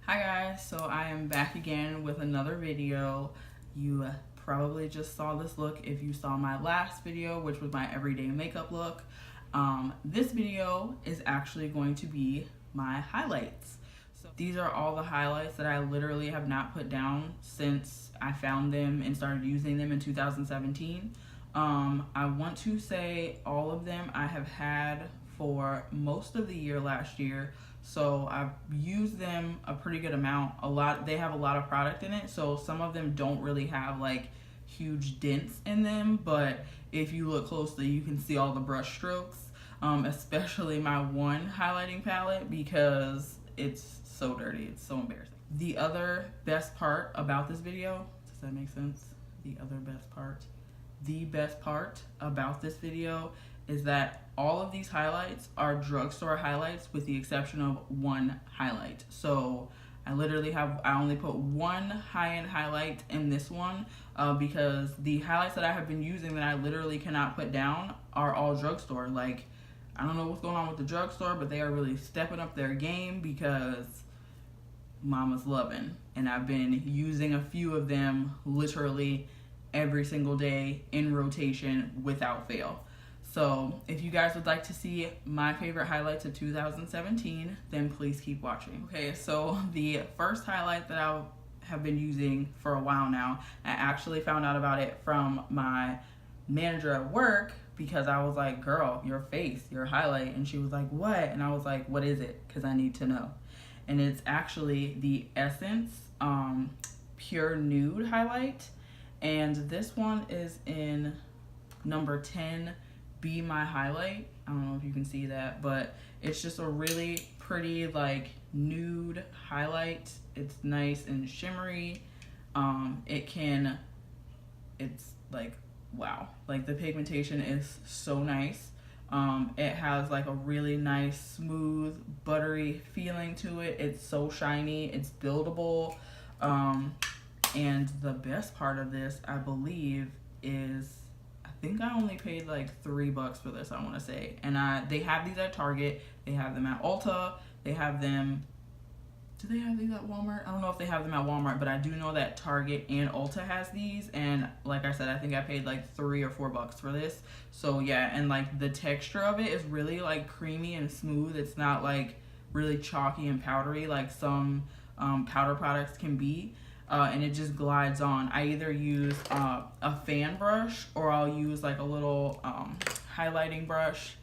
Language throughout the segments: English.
Hi guys, so I am back again with another video. You probably just saw this look if you saw my last video, which was my everyday makeup look. This video is actually going to be my highlights. So these are all the highlights that I literally have not put down since I found them and started using them in 2017. I want to say all of them I have had for most of the year last year, so I've used them a pretty good amount. They have a lot of product in it, so some of them don't really have like huge dents in them, but if you look closely you can see all the brush strokes, especially my one highlighting palette, because it's so dirty, it's so embarrassing. The other best part about this video, does that make sense? The best part about this video is that all of these highlights are drugstore highlights with the exception of one highlight. So I only put one high-end highlight in this one because the highlights that I have been using that I literally cannot put down are all drugstore. Like, I don't know what's going on with the drugstore, but they are really stepping up their game because mama's loving. And I've been using a few of them literally every single day in rotation without fail. So if you guys would like to see my favorite highlights of 2017, then please keep watching. Okay, so the first highlight that I have been using for a while now, I actually found out about it from my manager at work because I was like, girl, your face, your highlight. And she was like, what? And I was like, what is it? Because I need to know. And it's actually the Essence Pure Nude highlight. And this one is in number 10, Be My Highlight. I don't know if you can see that, but it's just a really pretty like nude highlight. It's nice and shimmery. It's like, wow, like the pigmentation is so nice. It has like a really nice, smooth, buttery feeling to it. It's so shiny, it's buildable. And the best part of this, I believe, is I think I only paid like $3 for this, I want to say. And they have these at Target, they have them at Ulta, they have them, do they have these at Walmart? I don't know if they have them at Walmart, but I do know that Target and Ulta has these. And like I said, I think I paid like $3 or $4 for this. So yeah, and like the texture of it is really like creamy and smooth. It's not like really chalky and powdery like some powder products can be. And it just glides on. I either use a fan brush or I'll use like a little highlighting brush,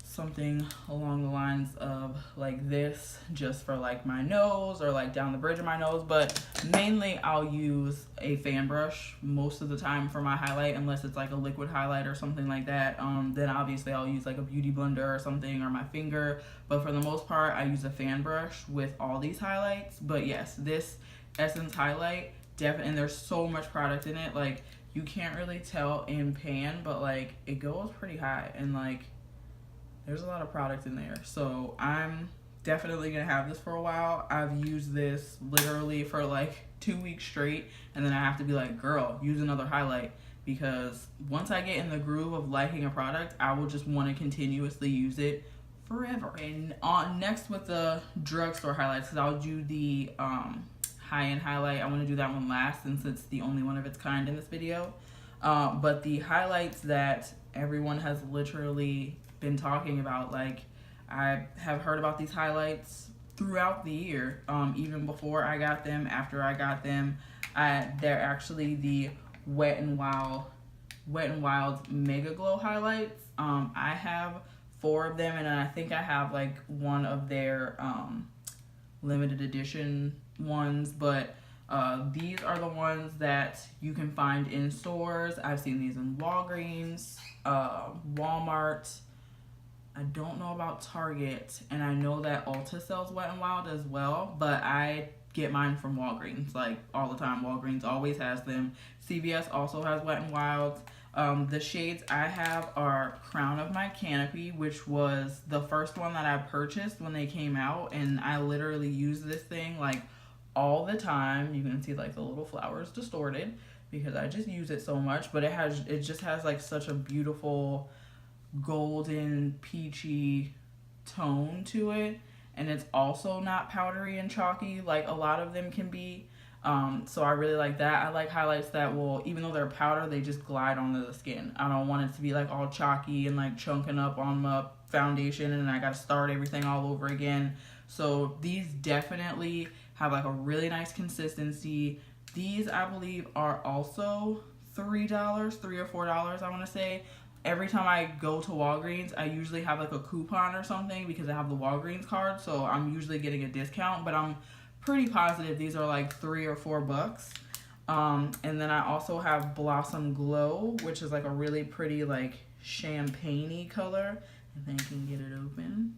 something along the lines of like this, just for like my nose or like down the bridge of my nose. But mainly I'll use a fan brush most of the time for my highlight, unless it's like a liquid highlight or something like that. Then obviously I'll use like a beauty blender or something, or my finger. But for the most part, I use a fan brush with all these highlights. But yes, this Essence highlight, and there's so much product in it, like you can't really tell in pan, but like it goes pretty high and like there's a lot of product in there. So I'm definitely gonna have this for a while. I've used this literally for like 2 weeks straight, and then I have to be like, girl, use another highlight, because once I get in the groove of liking a product, I will just want to continuously use it forever. And next with the drugstore highlights, because I'll do the high-end highlight. I want to do that one last since it's the only one of its kind in this video. But the highlights that everyone has literally been talking about, like I have heard about these highlights throughout the year, even before I got them, after I got them. They're actually the Wet n Wild Mega Glow highlights. I have 4 of them, and I think I have like one of their limited edition ones, but these are the ones that you can find in stores. I've seen these in Walgreens, Walmart. I don't know about Target, and I know that Ulta sells Wet n Wild as well, but I get mine from Walgreens like all the time. Walgreens always has them. CVS also has Wet n Wild. The shades I have are Crown of My Canopy, which was the first one that I purchased when they came out, and I literally use this thing like all the time. You can see like the little flowers distorted because I just use it so much, but it just has like such a beautiful golden peachy tone to it, and it's also not powdery and chalky like a lot of them can be. So I really like that. I like highlights that will, even though they're powder, they just glide onto the skin. I don't want it to be like all chalky and like chunking up on my foundation and I gotta start everything all over again. So these definitely have like a really nice consistency. These I believe are also $3, $3 or $4 I want to say. Every time I go to Walgreens, I usually have like a coupon or something because I have the Walgreens card, so I'm usually getting a discount, but I'm pretty positive these are like $3 or $4. And then I also have Blossom Glow, which is like a really pretty like champagne-y color. I think I can get it open.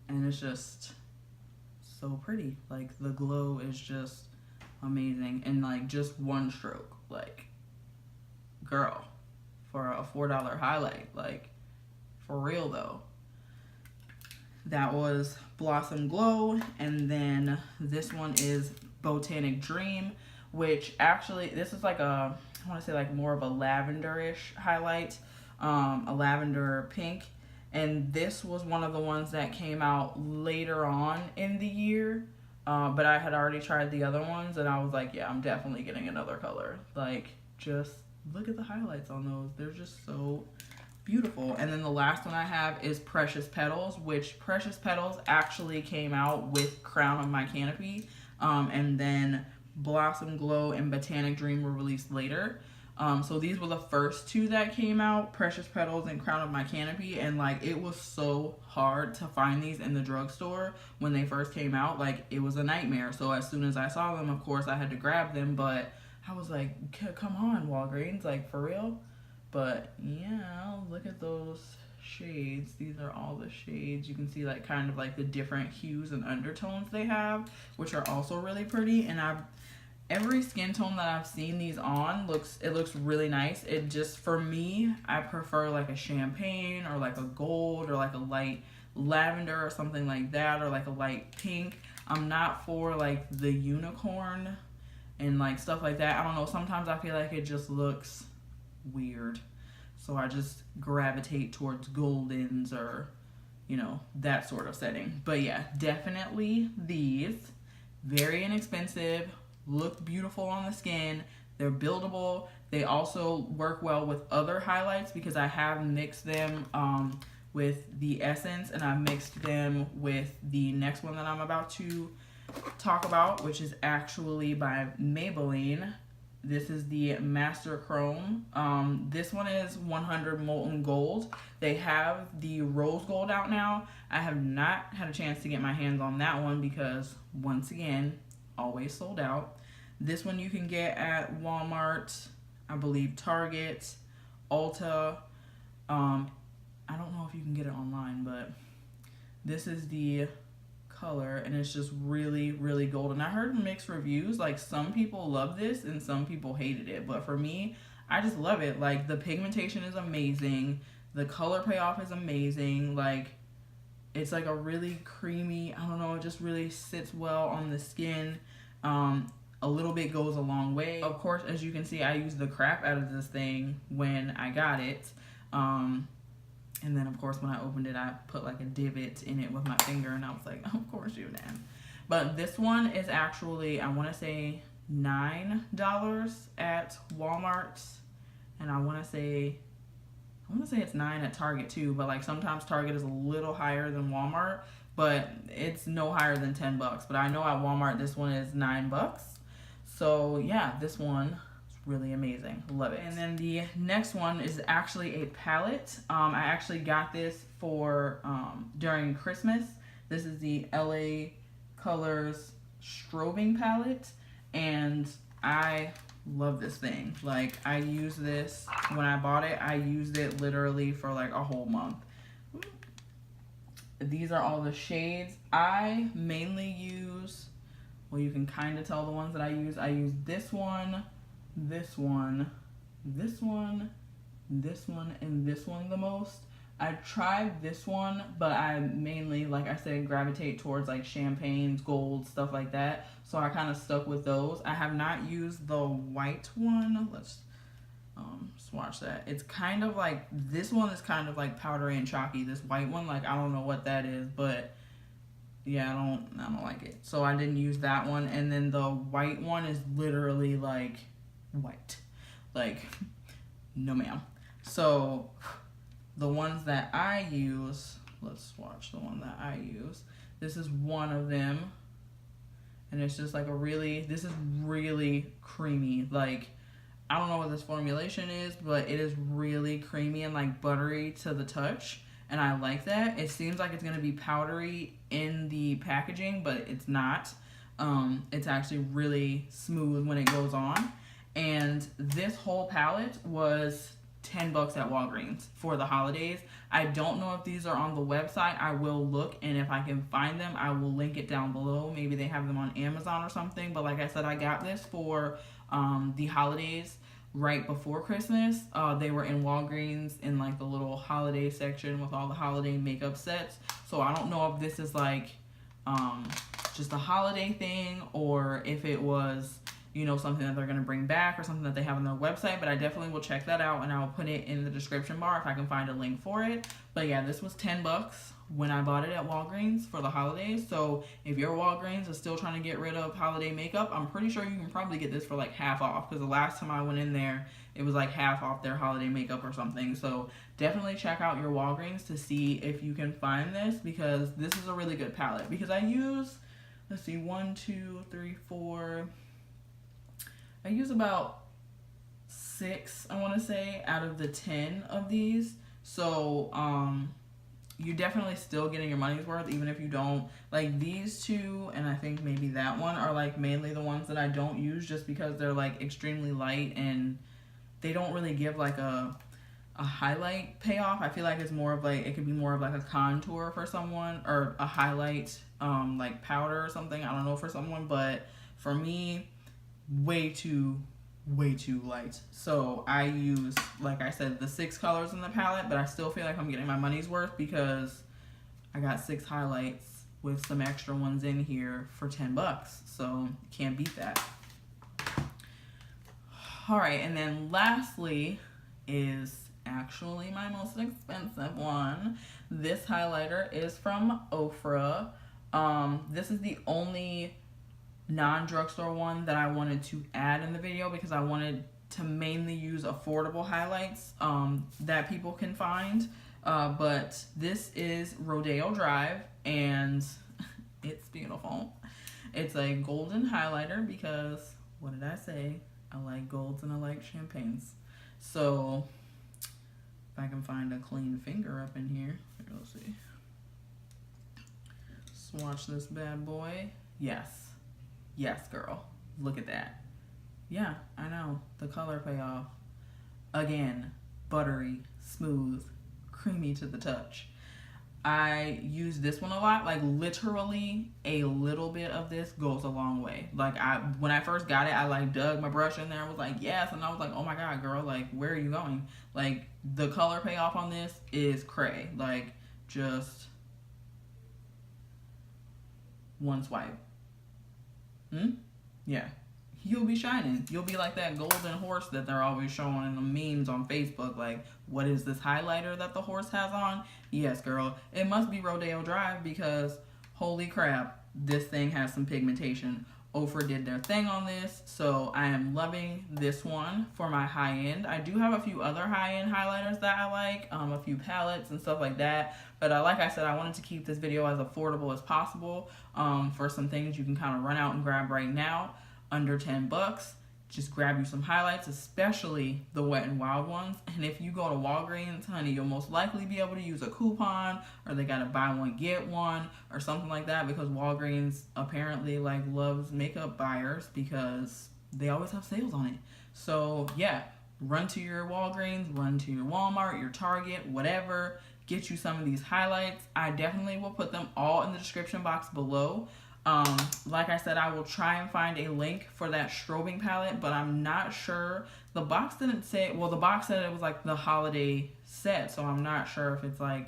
And it's just so pretty. Like the glow is just amazing. And like just one stroke, like girl, for a $4 highlight, like for real though. That was Blossom Glow. And then this one is Botanic Dream, which actually, this is like a, I want to say like more of a lavenderish highlight, a lavender pink. And this was one of the ones that came out later on in the year, but I had already tried the other ones and I was like, yeah, I'm definitely getting another color. Like, just look at the highlights on those. They're just so beautiful. And then the last one I have is Precious Petals, which Precious Petals actually came out with Crown of My Canopy, and then Blossom Glow and Botanic Dream were released later. So these were the first two that came out, Precious Petals and Crown of My Canopy, and like it was so hard to find these in the drugstore when they first came out. Like it was a nightmare. So as soon as I saw them, of course I had to grab them, but I was like, come on, Walgreens, like for real? But yeah, look at those shades. These are all the shades. You can see like kind of like the different hues and undertones they have, which are also really pretty. And every skin tone that I've seen these on looks really nice. It just, for me, I prefer like a champagne or like a gold or like a light lavender or something like that, or like a light pink. I'm not for like the unicorn and like stuff like that. I don't know, sometimes I feel like it just looks weird, so I just gravitate towards goldens or, you know, that sort of setting. But yeah, definitely these, very inexpensive, look beautiful on the skin, they're buildable. They also work well with other highlights because I have mixed them with the Essence, and I've mixed them with the next one that I'm about to talk about, which is actually by Maybelline. This is the Master Chrome. This one is 100 Molten Gold. They have the Rose Gold out now. I have not had a chance to get my hands on that one because, once again, always sold out. This one you can get at Walmart, I believe Target, Ulta. I don't know if you can get it online, but this is the color, and it's just really, really golden. I heard mixed reviews, like some people love this and some people hated it, but for me, I just love it. Like the pigmentation is amazing, the color payoff is amazing, like it's like a really creamy, I don't know, it just really sits well on the skin. A little bit goes a long way. Of course, as you can see, I used the crap out of this thing when I got it. And then, of course, when I opened it, I put like a divot in it with my finger, and I was like, of course you did. But this one is actually, I want to say $9 at Walmart, and I want to say it's $9 at Target too. But like sometimes Target is a little higher than Walmart, but it's no higher than $10. But I know at Walmart this one is $9. So yeah, this one really amazing, love it. And then the next one is actually a palette. I actually got this for during Christmas. This is the LA Colors Strobing palette, and I love this thing. Like I used this when I bought it. I used it literally for like a whole month. These are all the shades. I mainly use, well, you can kind of tell the ones that I use. I use this one, this one, this one, this one, and this one the most. I tried this one, but I mainly, like I said, gravitate towards like champagnes, gold, stuff like that. So I kind of stuck with those. I have not used the white one. swatch that. It's kind of like, this one is kind of like powdery and chalky. This white one, like, I don't know what that is, but yeah, I don't like it. So I didn't use that one. And then the white one is literally like white. Like, no ma'am. So the ones that I use, let's swatch the one that I use. This is one of them. And it's just like this is really creamy. Like, I don't know what this formulation is, but it is really creamy and like buttery to the touch. And I like that. It seems like it's going to be powdery in the packaging, but it's not. It's actually really smooth when it goes on. And this whole palette was $10 at Walgreens for the holidays. I don't know if these are on the website. I will look, and if I can find them, I will link it down below. Maybe they have them on Amazon or something. But like I said, I got this for the holidays right before Christmas. They were in Walgreens in like the little holiday section with all the holiday makeup sets. So I don't know if this is like just a holiday thing, or if it was, you know, something that they're going to bring back or something that they have on their website. But I definitely will check that out, and I will put it in the description bar if I can find a link for it. But yeah, this was $10 when I bought it at Walgreens for the holidays. So if your Walgreens is still trying to get rid of holiday makeup, I'm pretty sure you can probably get this for like half off, because the last time I went in there, it was like half off their holiday makeup or something. So definitely check out your Walgreens to see if you can find this, because this is a really good palette. Because I use, let's see, 1, 2, 3, 4, I use about 6, I want to say, out of the 10 of these. So you're definitely still getting your money's worth, even if you don't. Like these two, and I think maybe that one, are like mainly the ones that I don't use, just because they're like extremely light and they don't really give like a highlight payoff. I feel like it's more of like, it could be more of like a contour for someone, or a highlight like powder or something, I don't know, for someone. But for me, way too light. So I use, like I said, the 6 colors in the palette, but I still feel like I'm getting my money's worth, because I got 6 highlights with some extra ones in here for $10. So can't beat that. All right, and then lastly is actually my most expensive one. This highlighter is from Ofra. This is the only non-drugstore one that I wanted to add in the video, because I wanted to mainly use affordable highlights that people can find. But this is Rodeo Drive, and it's beautiful. It's a golden highlighter, because what did I say? I like golds and I like champagnes. So if I can find a clean finger up in here, let's see. Swatch this bad boy. Yes, girl. Look at that. Yeah, I know. The color payoff. Again, buttery, smooth, creamy to the touch. I use this one a lot. Like, literally, a little bit of this goes a long way. Like, when I first got it, I, like, dug my brush in there and was like, yes. And I was like, oh, my God, girl. Like, where are you going? Like, the color payoff on this is cray. Like, just one swipe. Yeah. You'll be shining. You'll be like that golden horse that they're always showing in the memes on Facebook. Like, what is this highlighter that the horse has on? Yes, girl. It must be Rodeo Drive, because holy crap, this thing has some pigmentation. Ofra did their thing on this, so I am loving this one for my high end. I do have a few other high end highlighters that I like, a few palettes and stuff like that. But like I said, I wanted to keep this video as affordable as possible for some things you can kind of run out and grab right now. Under $10, just grab you some highlights, especially the Wet n Wild ones. And if you go to Walgreens, honey, you'll most likely be able to use a coupon, or they got a buy one get one or something like that, because Walgreens apparently like loves makeup buyers, because they always have sales on it. So yeah, run to your Walgreens, run to your Walmart, your Target, whatever, get you some of these highlights. I definitely will put them all in the description box below. Like I said, I will try and find a link for that Strobing palette, but I'm not sure. The box didn't say, well, the box said it was like the holiday set, so I'm not sure if it's like,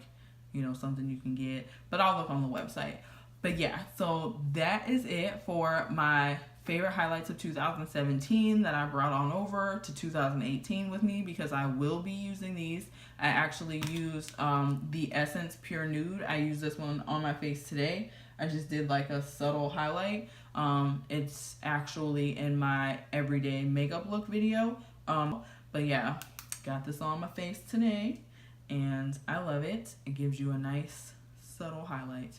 you know, something you can get, but I'll look on the website. But yeah, so that is it for my favorite highlights of 2017 that I brought on over to 2018 with me, because I will be using these. I actually used the Essence Pure Nude. I used this one on my face today. I just did like a subtle highlight. It's actually in my everyday makeup look video. But yeah, got this on my face today and I love it. It gives you a nice subtle highlight.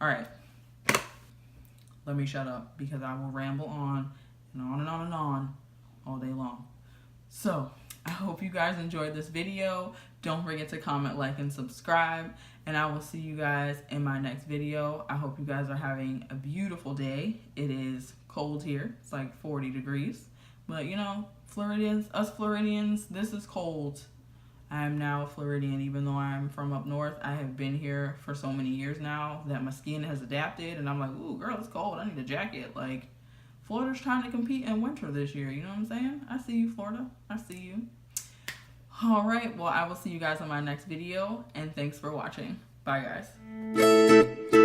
All right, let me shut up because I will ramble on and on and on and on all day long. So I hope you guys enjoyed this video. Don't forget to comment, like, and subscribe, and I will see you guys in my next video. I hope you guys are having a beautiful day. It is cold here. It's like 40 degrees, but you know, Floridians, us Floridians, this is cold. I am now a Floridian, even though I'm from up north. I have been here for so many years now that my skin has adapted, and I'm like, ooh, girl, it's cold. I need a jacket. Like, Florida's trying to compete in winter this year. You know what I'm saying? I see you, Florida. I see you. All right. Well, I will see you guys on my next video, and thanks for watching. Bye, guys.